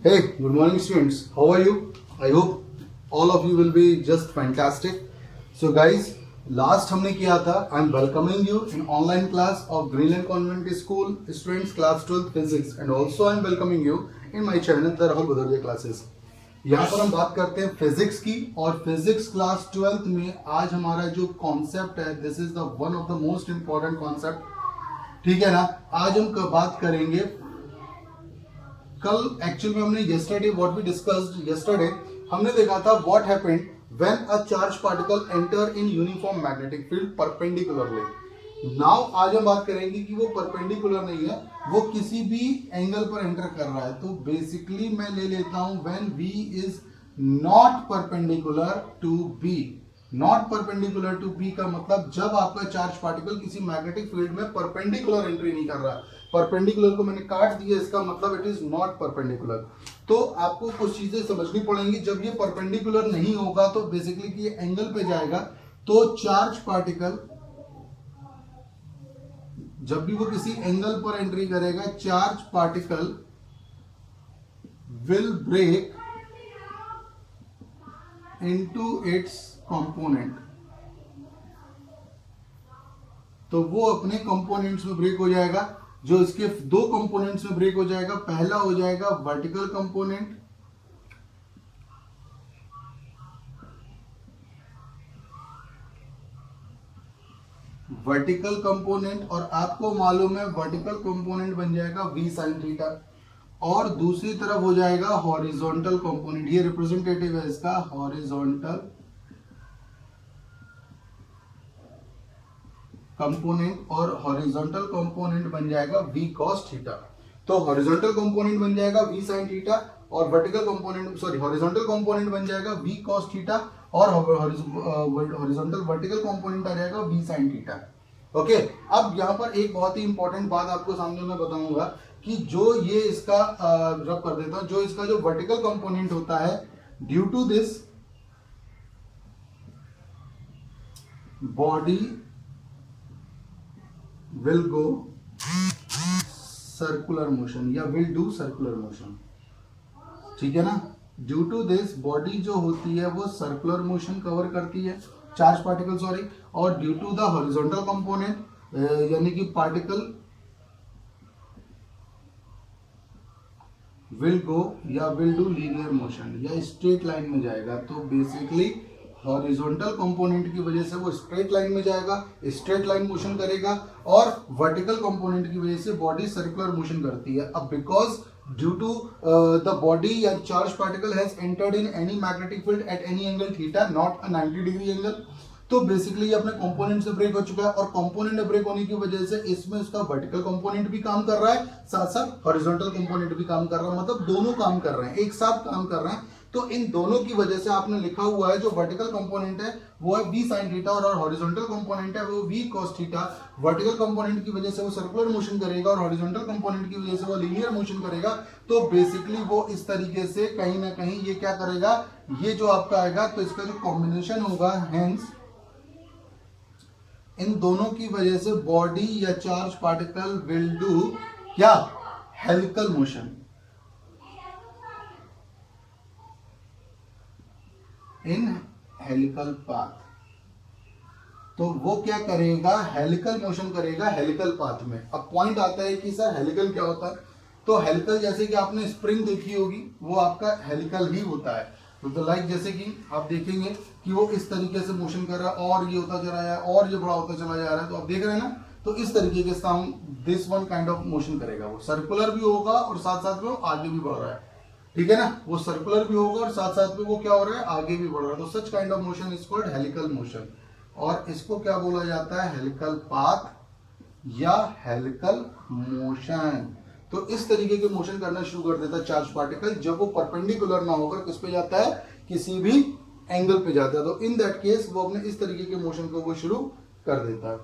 Hey, good morning, students. How are you? I hope all of you will be just fantastic. So, guys, last हमने किया था I'm welcoming you in online class of Greenland Convent School students class 12 physics and also I'm welcoming you in my channel The Rahul Bhadoria classes. यहाँ पर हम बात करते हैं physics की और फिजिक्स क्लास 12th में आज हमारा जो कॉन्सेप्ट है this is the one of the most important concept. ठीक है ना. आज हम बात करेंगे कल एक्चुअल में हमने yesterday what we discussed yesterday हमने देखा था what happened when a charged particle enter in uniform magnetic field perpendicularly. Now आज हम बात करेंगे कि वो परपेंडिकुलर नहीं है, वो किसी भी एंगल पर एंटर कर रहा है. तो बेसिकली मैं ले लेता हूं when V is not perpendicular to B. Not perpendicular to B का मतलब जब आपका चार्ज पार्टिकल किसी मैग्नेटिक फील्ड में परपेंडिकुलर एंट्री नहीं कर रहा है. परपेंडिकुलर को मैंने काट दिया, इसका मतलब इट इज नॉट परपेंडिकुलर. तो आपको कुछ चीजें समझनी पड़ेंगी. जब ये परपेंडिकुलर नहीं होगा तो बेसिकली कि ये एंगल पे जाएगा तो चार्ज पार्टिकल जब भी वो किसी एंगल पर एंट्री करेगा charge particle will break into its component. तो वो अपने कंपोनेंट्स में ब्रेक हो जाएगा. जो इसके दो कंपोनेंट्स में ब्रेक हो जाएगा, पहला हो जाएगा वर्टिकल कंपोनेंट और आपको मालूम है वर्टिकल कंपोनेंट बन जाएगा v sin थीटा और दूसरी तरफ हो जाएगा हॉरिजॉन्टल कंपोनेंट. ये रिप्रेजेंटेटिव है इसका हॉरिजॉन्टल कंपोनेंट और हॉरिजॉन्टल कंपोनेंट बन जाएगा v cos थीटा. तो हॉरिजॉन्टल कंपोनेंट बन जाएगा v sin थीटा और वर्टिकल कंपोनेंट हॉरिजॉन्टल कंपोनेंट बन जाएगा v cos थीटा और हॉरिजॉन्टल वर्टिकल कंपोनेंट आ जाएगा v sin थीटा. ओके. अब यहाँ पर एक बहुत ही इंपॉर्टेंट बात आपको सामने मैं बताऊंगा कि जो ये इसका रब कर देता हूं, जो इसका जो वर्टिकल कंपोनेंट होता है due to this body will go circular motion या will do circular motion. ठीक है ना. ड्यू टू दिस बॉडी जो होती है वो सर्कुलर मोशन कवर करती है चार्ज पार्टिकल सॉरी. और due to the horizontal component यानी कि पार्टिकल विल गो या विल डू लीनियर मोशन या स्ट्रेट लाइन में जाएगा. तो बेसिकली हॉरिजॉन्टल कंपोनेंट की वजह से वो स्ट्रेट लाइन में जाएगा, स्ट्रेट लाइन मोशन करेगा और वर्टिकल कंपोनेंट की वजह से बॉडी सर्कुलर मोशन करती है. अब because due to the body या charge particle has entered in any magnetic field at any angle theta not a 90 degree angle. तो बेसिकली ये अपने कंपोनेंट से ब्रेक हो चुका है और कंपोनेंट ब्रेक होने की वजह से इसमें उसका वर्टिकल कंपोनेंट भी काम कर रहा है, साथ साथ हॉरिजॉन्टल कंपोनेंट भी काम कर रहा है. मतलब दोनों काम कर रहे हैं, एक साथ काम कर रहे हैं. तो इन दोनों की वजह से आपने लिखा हुआ है जो वर्टिकल कंपोनेंट है वो है v sin थीटा और हॉरिजॉन्टल कंपोनेंट है वो v cos theta. Vertical component की वजह से वो सर्कुलर मोशन करेगा और हॉरिजॉन्टल कंपोनेंट की वजह से वो लीनियर मोशन करेगा. तो बेसिकली वो इस तरीके से कहीं ना कहीं ये क्या करेगा, ये जो आपका आएगा तो इसका जो कॉम्बिनेशन होगा हेंस इन दोनों की वजह से बॉडी या चार्ज पार्टिकल विल डू क्या helical motion in helical path. तो वो क्या करेगा, हेलिकल मोशन करेगा हेलिकल पाथ में. अब पॉइंट आता है कि सर हेलिकल क्या होता है. तो हेलिकल जैसे कि आपने स्प्रिंग देखी होगी वो आपका हेलिकल ही होता है. तो लाइक जैसे कि आप देखेंगे कि वो इस तरीके से मोशन कर रहा है और ये होता चला जा रहा है और ये बड़ा होता चला जा रहा है. तो आप देख रहे हैं ना. तो इस तरीके के sound this one kind of motion करेगा. वो सर्कुलर भी होगा और साथ साथ में वो आगे भी बढ़ रहा है. ठीक है ना. वो सर्कुलर भी होगा और साथ साथ में वो क्या हो रहा है, आगे भी बढ़ रहा है. तो such kind of motion is called helical motion और इसको क्या बोला जाता है, हेलिकल पाथ या हेलिकल मोशन. तो इस तरीके के मोशन करना शुरू कर देता है चार्ज पार्टिकल जब वो परपेंडिकुलर ना होकर किस पे जाता है, किसी भी एंगल पे जाता है. तो इन दैट केस वो अपने इस तरीके के मोशन को वो शुरू कर देता है.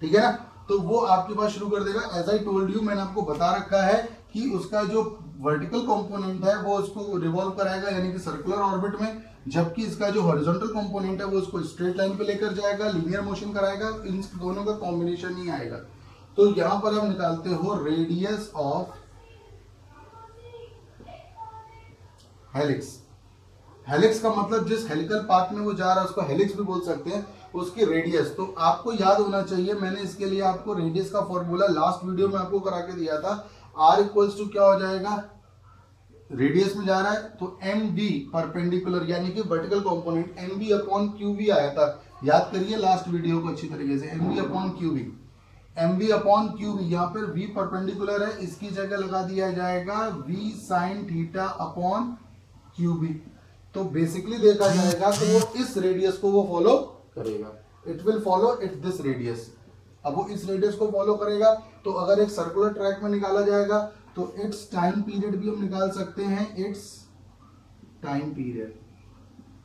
ठीक है ना. तो वो आपके पास शुरू कर देगा. एज आई टोल्ड यू, मैंने आपको बता रखा है कि उसका जो वर्टिकल कंपोनेंट है वो उसको रिवॉल्व कराएगा यानी कि सर्कुलर ऑर्बिट में, जबकि इसका जो हॉरिजॉन्टल कंपोनेंट है वो उसको स्ट्रेट लाइन पे लेकर जाएगा, लीनियर मोशन कराएगा. इन दोनों का कॉम्बिनेशन ही आएगा. तो यहां पर हम निकालते हो रेडियस ऑफ हेलिक्स। हेलिक्स का मतलब जिस हेलिकल पाथ में वो जा रहा है उसको हेलिक्स भी बोल सकते हैं, उसकी रेडियस। तो आपको याद होना चाहिए, मैंने इसके लिए आपको रेडियस का फॉर्मूला लास्ट वीडियो में आपको करा के दिया था। आर इक्वल्स टू क्या हो जाएगा, रेडियस में जा रहा है तो एम डी परपेंडिकुलर यानी कि vertical component M B upon Q B आया था। याद करिए लास्ट वीडियो को अच्छी तरीके से, M B upon Q B, M B upon Q B. यहाँ पर वी परपेंडिकुलर है, इसकी जगह लगा दिया जाएगा V sine theta upon Q B. तो बेसिकली देखा जाएगा तो वो इस रेडियस को वो फॉलो करेगा, it will follow it this radius. अब वो इस रेडियस को फॉलो करेगा, तो अगर एक सर्कुलर ट्रैक में निकाला जाएगा तो इट्स टाइम पीरियड भी हम निकाल सकते हैं, इट्स टाइम पीरियड।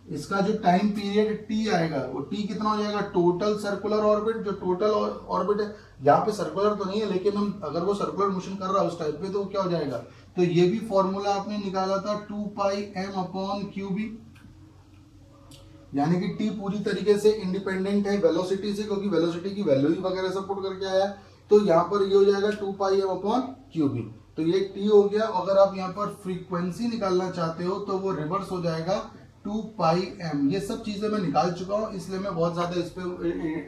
इसका जो टाइम पीरियड टी आएगा वो टी कितना हो जाएगा, टोटल सर्कुलर ऑर्बिट, जो टोटल ऑर्बिट है यहाँ पे सर्कुलर तो नहीं है लेकिन हम अगर वो सर्कुलर मोशन कर रहा है उस टाइप पे तो क्या हो जाएगा। तो ये भी फॉर्मूला आपने निकाला था 2 pi M upon Q B, यानी कि टी पूरी तरीके से इंडिपेंडेंट है वेलोसिटी से, क्योंकि वेलोसिटी की वैल्यू ही वगैरह सब पुट करके आया। तो यहाँ पर ये हो जाएगा 2 pi M upon Q B, तो ये टी हो गया। अगर आप यहाँ पर फ्रीक्वेंसी निकालना चाहते हो तो वो रिवर्स हो जाएगा 2 पाई एम। ये सब चीजें मैं निकाल चुका हूँ, इसलिए मैं बहुत ज्यादा इस पे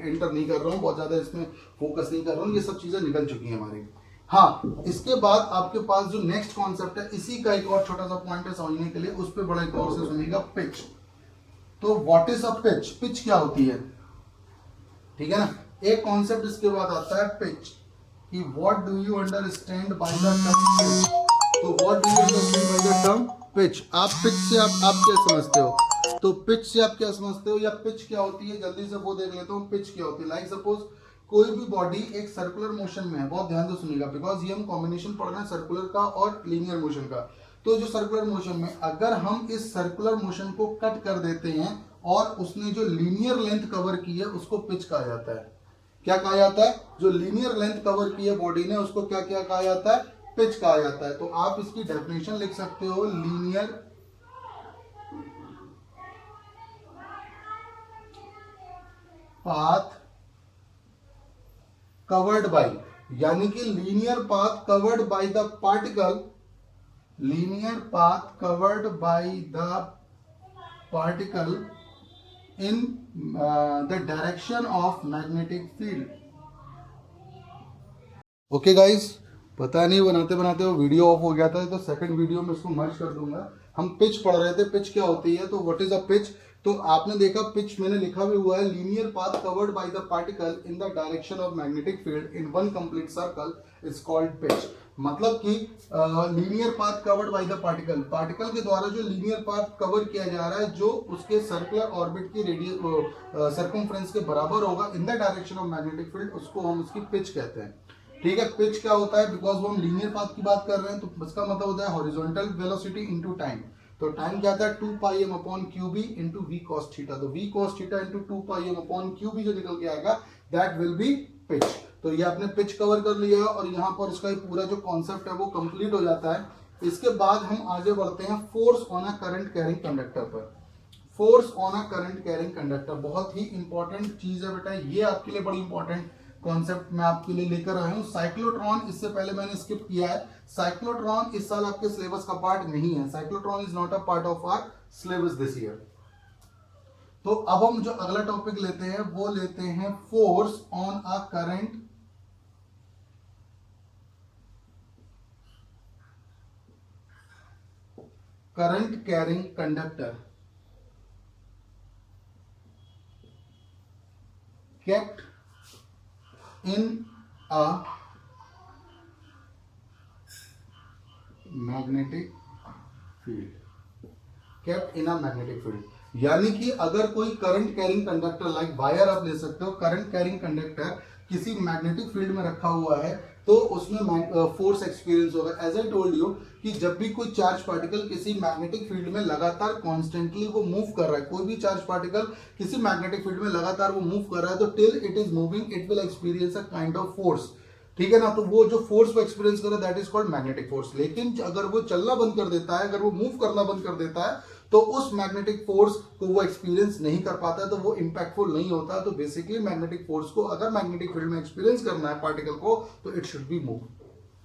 एंटर नहीं कर रहा हूँ, बहुत ज्यादा इसमें फोकस नहीं कर रहा हूँ, ये सब चीजें निकल चुकी हैं हमारी। हाँ, इसके बाद आपके पास जो नेक्स्ट कॉन्सेप्ट है, इसी का एक और छोटा सा पॉइंट है समझने के लिए, उस पर बड़ा एक और से सुनिएगा, पिच। तो what is a pitch, pitch क्या होती है, ठीक है ना। एक कॉन्सेप्ट इसके बाद आता है पिच, कि what do you understand by the term pitch. तो what do you understand by the term pitch, आप पिच से आप क्या समझते हो, तो पिच से आप क्या समझते हो या पिच क्या होती है, जल्दी से वो देख लेता हूँ। पिच क्या होती है, लाइक सपोज कोई भी बॉडी एक सर्कुलर मोशन में है, बहुत ध्यान से सुनिएगा बिकॉज ये हम कॉम्बिनेशन पढ़ रहे हैं सर्कुलर का और लीनियर मोशन का। तो जो सर्कुलर मोशन में अगर हम इस सर्कुलर मोशन को कट कर देते हैं और उसने जो लीनियर लेंथ कवर की है उसको पिच कहा जाता है। क्या कहा जाता है, जो लीनियर लेंथ कवर की है बॉडी ने उसको क्या क्या कहा जाता है, पिच कहा जाता है। तो आप इसकी डेफिनेशन लिख सकते हो, लीनियर पाथ कवर्ड बाय, यानी कि linear path covered by the particle, linear path covered by the particle in the direction of magnetic field. Okay guys, पता नहीं बनाते बनाते वो वीडियो ऑफ हो गया था, तो सेकंड वीडियो में इसको मर्ज कर दूंगा। हम पिच पढ़ रहे थे, पिच क्या होती है, तो व्हाट इज अ पिच। तो आपने देखा पिच मैंने लिखा भी हुआ है, linear path covered by the particle in the direction of magnetic field in one complete circle is called pitch. मतलब कि linear path covered by the particle, particle के द्वारा जो लीनियर पाथ कवर किया जा रहा है जो उसके सर्कुलर ऑर्बिट की रेडियस सर्कमफ्रेंस के बराबर होगा in the direction of magnetic field, उसको हम उसकी पिच कहते हैं। ठीक है, पिच क्या होता है, बिकॉज वो हम लीनियर पाथ की बात कर रहे हैं तो इसका मतलब होता है हॉरिजॉन्टल वेलोसिटी इनटू टाइम। तो टाइम क्या था, 2 pi M upon Q B into V cos theta. तो V cos theta into 2 pi M upon Q B जो निकल के आएगा दैट विल बी पिच। तो ये आपने पिच कवर कर लिया है और यहाँ पर इसका पूरा जो कॉन्सेप्ट है वो कंप्लीट हो जाता है। इसके बाद हम आगे बढ़ते हैं force on a current carrying conductor पर। Force on a current carrying conductor बहुत ही इंपॉर्टेंट चीज है बेटा, ये आपके लिए बड़ी इंपॉर्टेंट कॉन्सेप्ट मैं आपके लिए लेकर आया हूं। साइक्लोट्रॉन इससे पहले मैंने स्किप किया है, साइक्लोट्रॉन इस साल आपके सिलेबस का पार्ट नहीं है, cyclotron is not a part of our syllabus this year. तो अब हम जो अगला टॉपिक लेते हैं वो लेते हैं force on a current carrying conductor kept in a magnetic field, kept in a magnetic field, यानी कि अगर कोई current carrying conductor like wire आप ले सकते हो, करंट कैरिंग कंडक्टर किसी मैग्नेटिक फील्ड में रखा हुआ है तो उसमें फोर्स एक्सपीरियंस होगा। एज आई टोल्ड यू कि जब भी कोई चार्ज पार्टिकल किसी मैग्नेटिक फील्ड में लगातार कॉन्स्टेंटली वो मूव कर रहा है, कोई भी चार्ज पार्टिकल किसी मैग्नेटिक फील्ड में लगातार वो मूव कर रहा है, तो till it is moving it will experience a kind of force. ठीक है ना, तो वो जो फोर्स को एक्सपीरियंस कर रहा है that is called magnetic force. लेकिन अगर वो चलना बंद कर देता है, अगर वो मूव करना बंद कर देता है तो उस मैग्नेटिक फोर्स को वो एक्सपीरियंस नहीं कर पाता, तो वो इंपैक्टफुल नहीं होता। तो बेसिकली मैग्नेटिक फोर्स को अगर मैग्नेटिक फील्ड में एक्सपीरियंस करना है पार्टिकल को तो it should be move.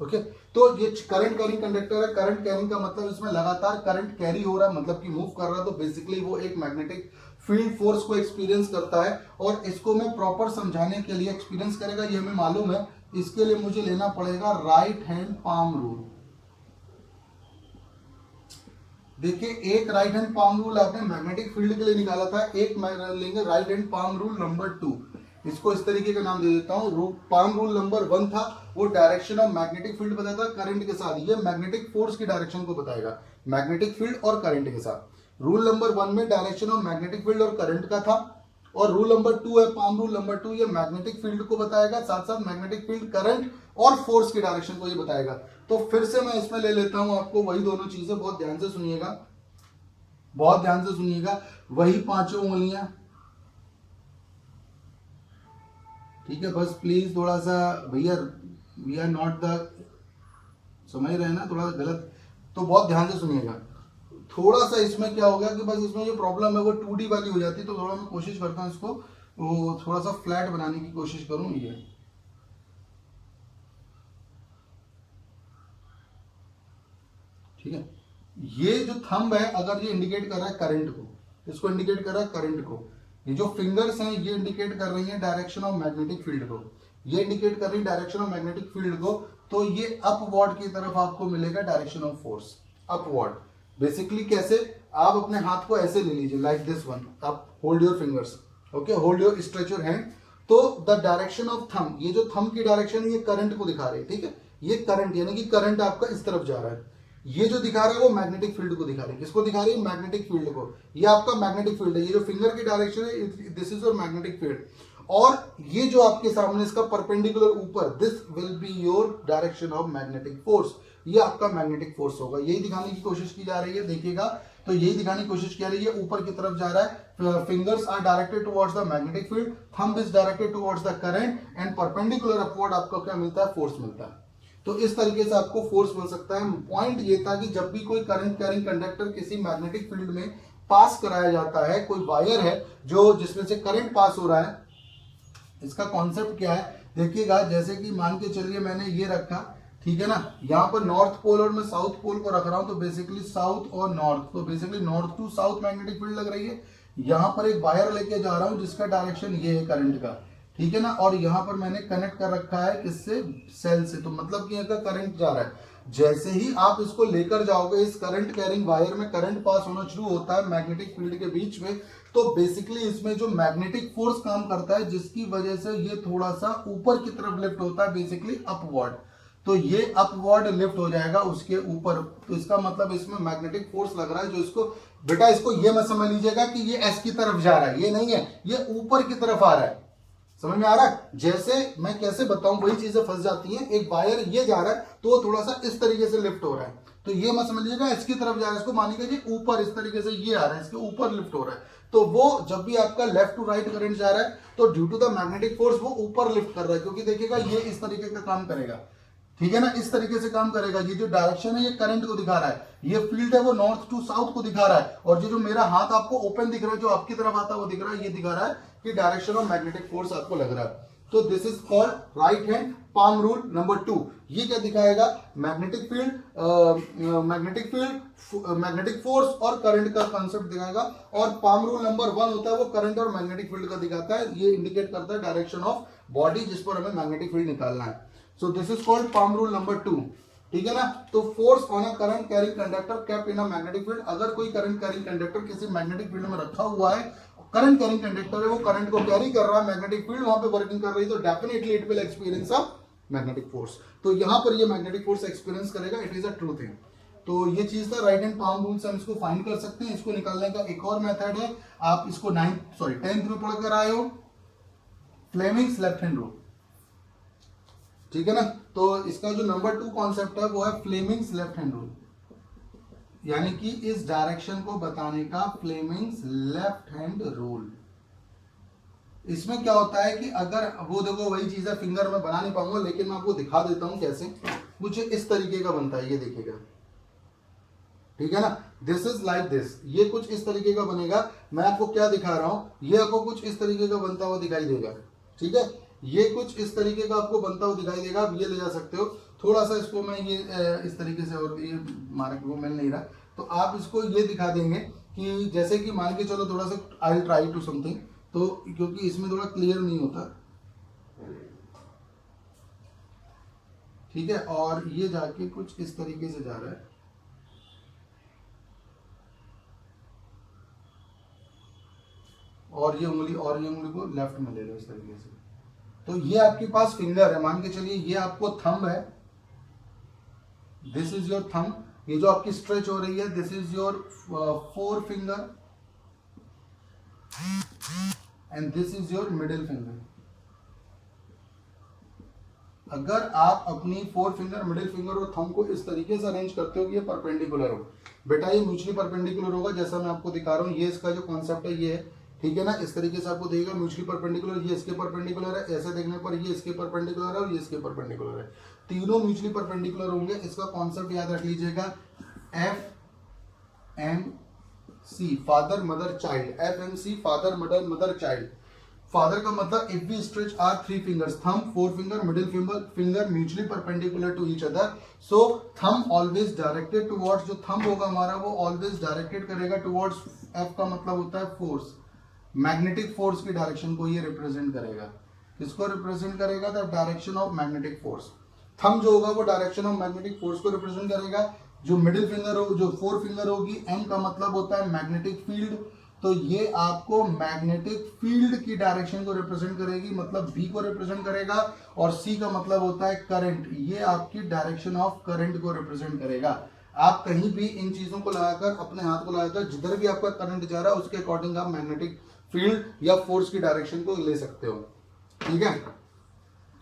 Okay तो ये करंट कैरिंग कंडक्टर है। करंट कैरिंग का मतलब इसमें लगातार करंट कैरी हो रहा है, मतलब कि मूव कर रहा है, तो बेसिकली वो एक मैग्नेटिक फील्ड फोर्स को एक्सपीरियंस करता है। और इसको मैं प्रॉपर समझाने के लिए, एक्सपीरियंस करेगा ये हमें मालूम है, इसके लिए मुझे लेना पड़ेगा राइट हैंड पाम रूल। देखिए एक राइट हैंड पाम रूल आपने मैग्नेटिक फील्ड के लिए निकाला था, एक लेंगे right hand palm rule number 2। इसको इस तरीके का नाम दे देता हूं। पाम रूल नंबर 1 था, वो डायरेक्शन ऑफ मैग्नेटिक फील्ड बताता है करंट के साथ, ये मैग्नेटिक फोर्स की डायरेक्शन को बताएगा मैग्नेटिक फील्ड और करंट के साथ। रूल नंबर 1 में डायरेक्शन ऑफ मैग्नेटिक फील्ड और करंट का था, और रूल नंबर 2 है पाम रूल नंबर 2, ये मैग्नेटिक फील्ड को बताएगा, साथ साथ मैग्नेटिक फील्ड, करंट और फोर्स की डायरेक्शन को ये बताएगा। तो फिर से मैं इसमें ले लेता हूं आपको वही दोनों चीजें, बहुत ध्यान से सुनिएगा, बहुत ध्यान से सुनिएगा, वही पांचों उंगलियां, ठीक है। बस प्लीज थोड़ा सा भैया, वी आर नॉट द, समझ रहे हैं ना, थोड़ा गलत, तो बहुत ध्यान से सुनिएगा। थोड़ा सा इसमें क्या हो गया कि बस इसमें जो प्रॉब्लम है वो 2D वाली हो जाती है, तो थोड़ा मैं कोशिश करता हूँ इसको वो थोड़ा सा फ्लैट बनाने की कोशिश करूँ। ये ठीक है, ये जो थंब है अगर ये इंडिकेट कर रहा है करंट को, इसको इंडिकेट कर रहा है करंट को, ये जो फिंगर्स हैं ये इंडिकेट कर रही हैं डायरेक्शन ऑफ मैग्नेटिक फील्ड को, ये इंडिकेट कर रही है डायरेक्शन ऑफ मैग्नेटिक फील्ड को, तो ये अपवर्ड की तरफ आपको मिलेगा direction of force, upward. Basically कैसे, आप अपने हाथ को ऐसे ले लीजिए लाइक दिस वन, आप hold your fingers, okay, hold your, stretch your hand, तो द डायरेक्शन ऑफ थंब, ये जो थंब की डायरेक्शन है ये करंट को दिखा रही है, ठीक है, ये करंट यानी कि करंट आपका इस तरफ जा रहा है, ये जो दिखा रहा है वो मैग्नेटिक फील्ड को दिखा रही है, किसको दिखा रही है, मैग्नेटिक फील्ड को, ये आपका मैग्नेटिक फील्ड है, ये जो फिंगर की डायरेक्शन है this is your magnetic field, और ये जो आपके सामने इसका परपेंडिकुलर ऊपर, this will be your direction of magnetic force, ये आपका मैग्नेटिक फोर्स होगा, यही दिखाने की कोशिश की जा रही है, देखिएगा, तो यही दिखाने की कोशिश की रही है, ऊपर की तरफ जा रहा है, fingers are directed towards the magnetic field, thumb is directed towards the current, and perpendicular upward आपको क्या मिलता है, फोर्स मिलता है। तो इस तरीके से आपको फोर्स मिल सकता है। पॉइंट ये था कि जब भी कोई करंट कैरिंग कंडक्टर किसी मैग्नेटिक फील्ड में पास कराया जाता है, कोई वायर है जो जिसमें से करंट पास हो रहा है, इसका कॉन्सेप्ट क्या है देखिएगा, जैसे कि मान के चलिए मैंने ये रखा, ठीक है ना, यहाँ पर नॉर्थ पोल और मैं साउथ पोल को रख रहा हूं, तो बेसिकली साउथ और नॉर्थ, तो basically north to south magnetic field लग रही है, यहाँ पर एक वायर लेके जा रहा हूं जिसका डायरेक्शन ये है करंट का, ठीक है ना, और यहाँ पर मैंने कनेक्ट कर रखा है किससे, सेल से, तो मतलब कि यहाँ का करंट जा रहा है। जैसे ही आप इसको लेकर जाओगे, इस करंट कैरिंग वायर में करंट पास होना शुरू होता है मैग्नेटिक फील्ड के बीच में, तो बेसिकली इसमें जो मैग्नेटिक फोर्स काम करता है जिसकी वजह से ये थोड़ा सा ऊपर की तरफ लिफ्ट होता है, बेसिकली अपवर्ड, तो ये अपवर्ड लिफ्ट हो जाएगा उसके ऊपर, तो इसका मतलब इसमें मैग्नेटिक फोर्स लग रहा है, जो इसको बेटा इसको ये मत समझ लीजिएगा कि ये एस की तरफ जा रहा है, ये नहीं है, ये ऊपर की तरफ आ रहा है, समझ में आ रहा है। जैसे मैं कैसे बताऊं, वही चीजें फंस जाती हैं, एक वायर ये जा रहा है तो वो थोड़ा सा इस तरीके से लिफ्ट हो रहा है, तो ये मत समझिएगा इसकी तरफ जा रहा है, इसको मानिएगा जी ऊपर, इस तरीके से ये आ रहा है, इसके ऊपर लिफ्ट हो रहा है, तो वो जब भी आपका लेफ्ट टू राइट करंट जा रहा है तो due to the magnetic force वो ऊपर लिफ्ट कर रहा है, क्योंकि देखिएगा ये इस तरीके का काम करेगा, ठीक है ना, इस तरीके से काम करेगा, ये जो डायरेक्शन है ये करंट को दिखा रहा है, ये फील्ड है वो नॉर्थ टू साउथ को दिखा रहा है, और जो मेरा हाथ आपको ओपन दिख रहा है, जो आपकी तरफ आता है वो दिख रहा है, ये दिखा रहा है कि डायरेक्शन ऑफ मैग्नेटिक फोर्स आपको लग रहा है। तो this is called right hand palm rule number 2। ये क्या दिखाएगा, मैग्नेटिक फील्ड, मैग्नेटिक फोर्स और करंट का कॉन्सेप्ट दिखाएगा, और पाम रूल नंबर 1 होता है वो करंट और मैग्नेटिक फील्ड का दिखाता है, ये इंडिकेट करता है डायरेक्शन ऑफ बॉडी जिस पर हमें मैग्नेटिक फील्ड निकालना है। So this is called palm rule number 2, ठीक है ना। तो force on a current carrying conductor kept in a magnetic field, अगर कोई करंट कैरिंग कंडक्टर किसी मैग्नेटिक फील्ड में रखा हुआ है, करंट कैरिंग कंडक्टर है, वो करंट को कैरी कर रहा है, मैग्नेटिक फील्ड वहां पे वर्किंग कर रही है, तो definitely it will experience a magnetic force, तो यहां पर ये मैग्नेटिक फोर्स एक्सपीरियंस करेगा, it is a true thing. तो ये चीज था राइट हैंड पाम रूल से हम इसको फाइंड कर सकते हैं। इसको निकालने का एक और मेथड है, आप इसको 10th में पढ़कर आए हो, फ्लेमिंग्स लेफ्ट हैंड रूल, ठीक है ना। तो इसका जो नंबर 2 कॉन्सेप्ट है वो है फ्लेमिंग्स लेफ्ट हैंड रूल, यानी कि इस डायरेक्शन को बताने का फ्लेमिंग्स लेफ्ट हैंड रूल। इसमें क्या होता है कि अगर वो देखो वही चीज है, फिंगर में बना नहीं पाऊंगा लेकिन मैं आपको दिखा देता हूं कैसे, कुछ इस तरीके का बनता है, ये देखिएगा, ठीक है ना, दिस इज लाइक दिस, ये कुछ इस तरीके का बनेगा। मैं आपको क्या दिखा रहा हूं, ये आपको कुछ इस तरीके का बनता हुआ दिखाई देगा, ठीक है, ये कुछ इस तरीके का आपको बनता हुआ दिखाई देगा, आप ये ले जा सकते हो, थोड़ा सा इसको मैं ये इस तरीके से, और ये मार्क वो मिल नहीं रहा, तो आप इसको ये दिखा देंगे कि जैसे कि मान के चलो थोड़ा सा आई ट्राई टू समथिंग, तो क्योंकि इसमें थोड़ा क्लियर नहीं होता, ठीक है, और ये जाके कुछ इस तरीके से जा रहा है, और ये उंगली को लेफ्ट में ले लो इस तरीके से। तो ये आपके पास फिंगर है, मान के चलिए ये आपको थंब है, दिस इज योर थंब, ये जो आपकी स्ट्रेच हो रही है this is your four finger and this is your middle finger. अगर आप अपनी फोर फिंगर, मिडिल फिंगर और थंब को इस तरीके से अरेंज करते हो कि ये परपेंडिकुलर हो, बेटा ये म्यूचुअली परपेंडिकुलर होगा, जैसा मैं आपको दिखा रहा हूँ, ये इसका जो कॉन्सेप्ट है ये है, ठीक है ना, इस तरीके से आपको देगा म्यूचुअली परपेंडिकुलर, ये इसके परपेंडिकुलर है, ऐसे देखने पर ये इसके परपेंडिकुलर है और ये इसके परपेंडिकुलर है, तीनों म्यूचुअली परपेंडिकुलर होंगे। इसका कॉन्सेप्ट याद रख लीजिएगा, FMC, father mother child, FMC father mother child. Father का मतलब if we stretch our three fingers, thumb, four finger, middle finger mutually perpendicular to each other, so thumb always directed towards, जो thumb होगा हमारा वो always directed करेगा towards, F का मतलब होता है फोर्स, मैग्नेटिक फोर्स की डायरेक्शन को ये रिप्रेजेंट करेगा। किसको रिप्रेजेंट करेगा? The direction of magnetic force. Thumb जो होगा वो डायरेक्शन ऑफ मैग्नेटिक फोर्स को रिप्रेजेंट करेगा। जो मिडिल फिंगर हो, जो फोर फिंगर होगी, एम का मतलब होता है मैग्नेटिक फील्ड, तो ये आपको मैग्नेटिक फील्ड की डायरेक्शन को रिप्रेजेंट करेगी, मतलब बी को रिप्रेजेंट करेगा। और सी का मतलब होता है करंट, ये आपकी डायरेक्शन ऑफ करंट को रिप्रेजेंट करेगा। आप कहीं भी इन चीजों को लगाकर, अपने हाथ को लगाकर, जिधर भी आपका करंट जा रहा है उसके अकॉर्डिंग आप मैग्नेटिक फील्ड या फोर्स की डायरेक्शन को ले सकते हो, ठीक है।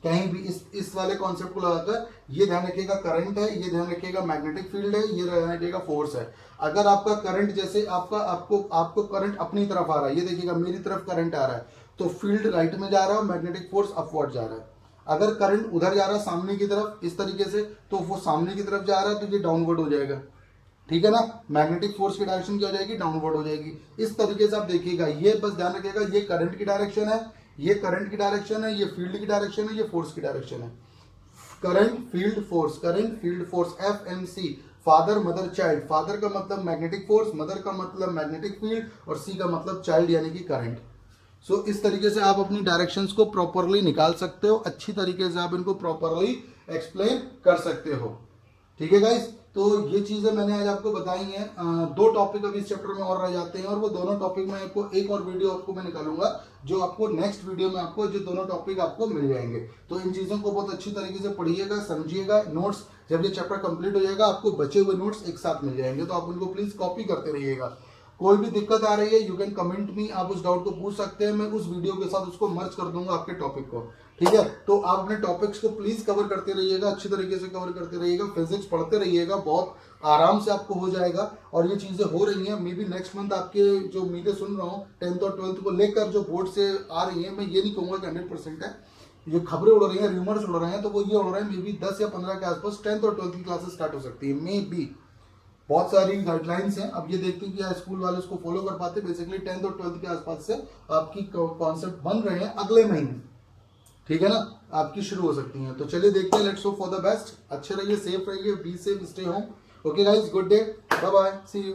कहीं भी इस वाले कॉन्सेप्ट को लगाकर ये ध्यान रखिएगा करंट है, ये ध्यान रखिएगा मैग्नेटिक फील्ड है, ये ध्यान रखिएगा फोर्स है। अगर आपका करंट, जैसे आपको करंट अपनी तरफ आ रहा है, ये देखिएगा मेरी तरफ करंट आ रहा है, तो फील्ड राइट में जा रहा है और मैग्नेटिक फोर्स अपवर्ड जा रहा है। अगर करंट उधर जा रहा है सामने की तरफ इस तरीके से, तो वो सामने की तरफ जा रहा है, तो ये डाउनवर्ड हो जाएगा, ठीक है ना। मैग्नेटिक फोर्स की डायरेक्शन क्या हो जाएगी? डाउनवर्ड हो जाएगी। इस तरीके से आप देखिएगा, ये बस ध्यान रखिएगा, ये करंट की डायरेक्शन है, ये करंट की डायरेक्शन है, ये फील्ड की डायरेक्शन है, ये फोर्स की डायरेक्शन है। Current field force, current field force, FMC, father mother child. Father का मतलब मैग्नेटिक फोर्स, मदर का मतलब मैग्नेटिक फील्ड, और सी का मतलब चाइल्ड यानी कि करंट। सो इस तरीके से आप अपनी डायरेक्शंस को प्रॉपरली निकाल सकते हो, अच्छी तरीके से आप इनको प्रॉपरली एक्सप्लेन कर सकते हो, ठीक है गाइस। तो ये चीजें मैंने आज आपको बताई हैं। दो टॉपिक अभी इस चैप्टर में और रह जाते हैं, और वो दोनों टॉपिक में आपको एक और वीडियो आपको मैं निकालूंगा, जो आपको नेक्स्ट वीडियो में आपको जो दोनों टॉपिक आपको मिल जाएंगे। तो इन चीजों को बहुत अच्छी तरीके से पढ़िएगा, समझिएगा। नोट्स जब ये चैप्टर कंप्लीट हो जाएगा, आपको बचे हुए नोट्स एक साथ मिल जाएंगे, तो आप उनको प्लीज कॉपी करते रहिएगा। कोई भी दिक्कत आ रही है, यू कैन कमेंट मी, आप उस डाउट को पूछ सकते हैं, मैं उस वीडियो के साथ उसको मर्ज कर दूंगा आपके टॉपिक को, ठीक है। तो आप अपने टॉपिक्स को प्लीज कवर करते रहिएगा, अच्छी तरीके से कवर करते रहिएगा, फिजिक्स पढ़ते रहिएगा, बहुत आराम से आपको हो जाएगा। और ये चीजें हो रही हैं, मे बी नेक्स्ट मंथ आपके जो उम्मीदें सुन रहा हूँ 10th और 12th को लेकर जो बोर्ड से आ रही है, मैं ये नहीं कहूंगा कि 100% है, ये खबरें उड़ रही हैं, र्यूमर्स उड़ रहे हैं, तो वो ये उड़ रहे हैं मे बी 10 या 15 के आसपास 10th और 12th की क्लासेस स्टार्ट हो सकती है, मे बी। बहुत सारी गाइडलाइंस हैं, अब ये देखते हैं कि स्कूल वाले उसको फॉलो कर पाते। बेसिकली 10th और 12th के आसपास से आपकी कॉन्सेप्ट बन रहे हैं, अगले महीने, ठीक है ना, आपकी शुरू हो सकती हैं। तो चलिए देखते हैं, let's hope for the best. अच्छे रहिए, सेफ रहिए, be safe, stay home. Okay guys, good day, bye bye, see you.